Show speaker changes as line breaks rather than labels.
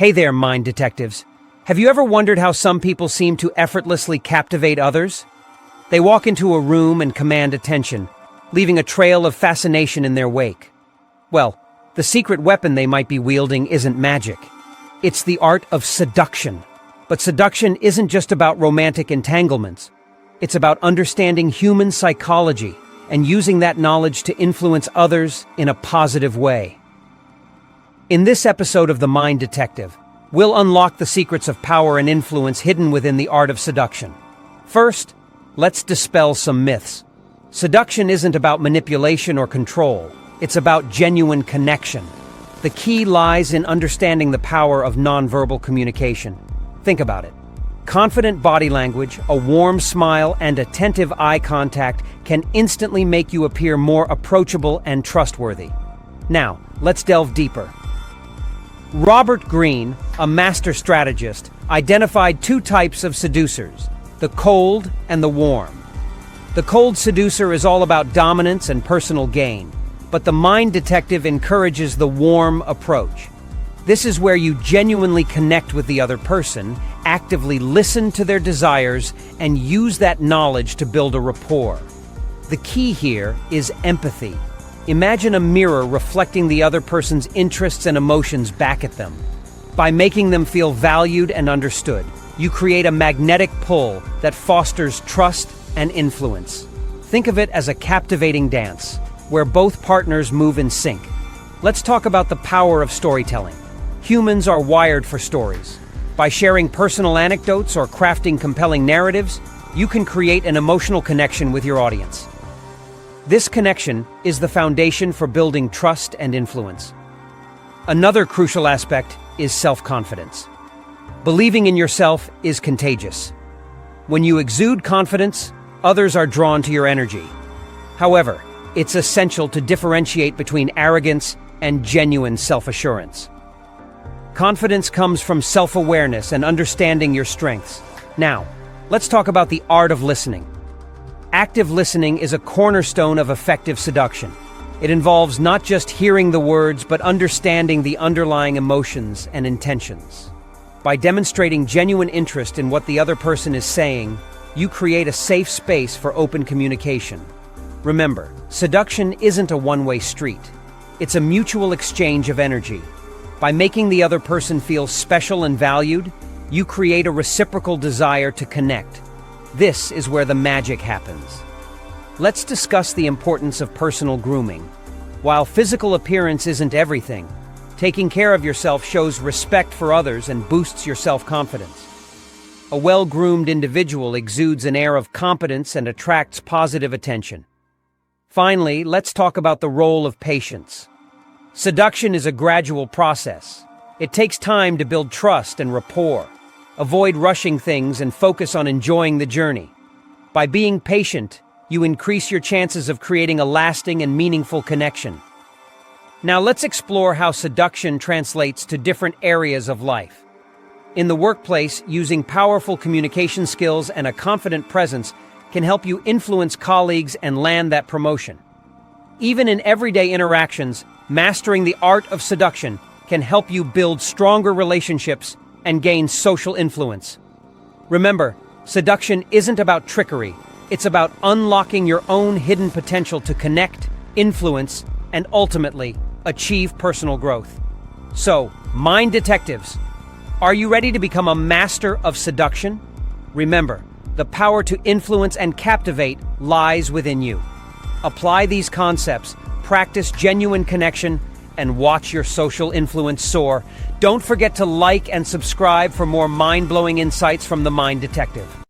Hey there, mind detectives. Have you ever wondered how some people seem to effortlessly captivate others? They walk into a room and command attention, leaving a trail of fascination in their wake. Well, the secret weapon they might be wielding isn't magic. It's the art of seduction. But seduction isn't just about romantic entanglements. It's about understanding human psychology and using that knowledge to influence others in a positive way. In this episode of The Mind Detective, we'll unlock the secrets of power and influence hidden within the art of seduction. First, let's dispel some myths. Seduction isn't about manipulation or control. It's about genuine connection. The key lies in understanding the power of nonverbal communication. Think about it. Confident body language, a warm smile, and attentive eye contact can instantly make you appear more approachable and trustworthy. Now, let's delve deeper. Robert Greene, a master strategist, identified two types of seducers, the cold and the warm. The cold seducer is all about dominance and personal gain, but the mind detective encourages the warm approach. This is where you genuinely connect with the other person, actively listen to their desires, and use that knowledge to build a rapport. The key here is empathy. Imagine a mirror reflecting the other person's interests and emotions back at them. By making them feel valued and understood, you create a magnetic pull that fosters trust and influence. Think of it as a captivating dance, where both partners move in sync. Let's talk about the power of storytelling. Humans are wired for stories. By sharing personal anecdotes or crafting compelling narratives, you can create an emotional connection with your audience. This connection is the foundation for building trust and influence. Another crucial aspect is self-confidence. Believing in yourself is contagious. When you exude confidence, others are drawn to your energy. However, it's essential to differentiate between arrogance and genuine self-assurance. Confidence comes from self-awareness and understanding your strengths. Now, let's talk about the art of listening. Active listening is a cornerstone of effective seduction. It involves not just hearing the words, but understanding the underlying emotions and intentions. By demonstrating genuine interest in what the other person is saying, you create a safe space for open communication. Remember, seduction isn't a one-way street. It's a mutual exchange of energy. By making the other person feel special and valued, you create a reciprocal desire to connect. This is where the magic happens. Let's discuss the importance of personal grooming. While physical appearance isn't everything, taking care of yourself shows respect for others and boosts your self-confidence. A well-groomed individual exudes an air of competence and attracts positive attention. Finally, let's talk about the role of patience. Seduction is a gradual process. It takes time to build trust and rapport. Avoid rushing things and focus on enjoying the journey. By being patient, you increase your chances of creating a lasting and meaningful connection. Now let's explore how seduction translates to different areas of life. In the workplace, using powerful communication skills and a confident presence can help you influence colleagues and land that promotion. Even in everyday interactions, mastering the art of seduction can help you build stronger relationships and gain social influence. Remember, seduction isn't about trickery. It's about unlocking your own hidden potential to connect, influence, and ultimately achieve personal growth. So, mind detectives, are you ready to become a master of seduction? Remember, the power to influence and captivate lies within you. Apply these concepts, practice genuine connection, and watch your social influence soar. Don't forget to like and subscribe for more mind-blowing insights from The Mind Detective.